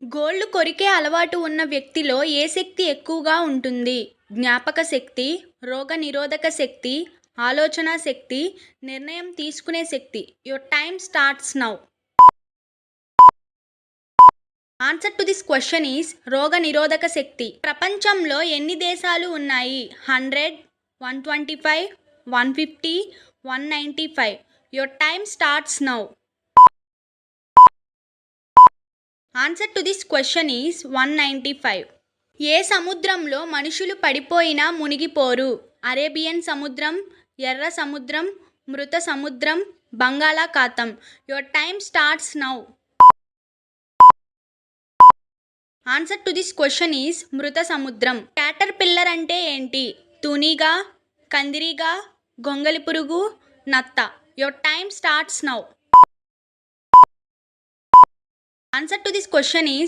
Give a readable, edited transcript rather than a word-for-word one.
గోళ్లు కొరికే అలవాటు ఉన్న వ్యక్తిలో ఏ శక్తి ఎక్కువగా ఉంటుంది? జ్ఞాపక శక్తి, రోగనిరోధక శక్తి, ఆలోచనా శక్తి, నిర్ణయం తీసుకునే శక్తి. Your time starts now. Answer to this question is రోగనిరోధక శక్తి. ప్రపంచంలో ఎన్ని దేశాలు ఉన్నాయి? 100, 125, 150, 195. Your time starts now. Answer to this question is 195. ఏ సముద్రంలో మనుషులు పడిపోయినా మునిగిపోరు? అరేబియన్ సముద్రం, ఎర్ర సముద్రం, మృత సముద్రం, బంగాళాఖాతం. Your time starts now. Answer to this question is మృత సముద్రం. క్యాటర్ పిల్లర్ అంటే ఏంటి? తూనీగా, కందిరీగా, గొంగలి పురుగు, నత్త. Your time starts now. Answer to this question is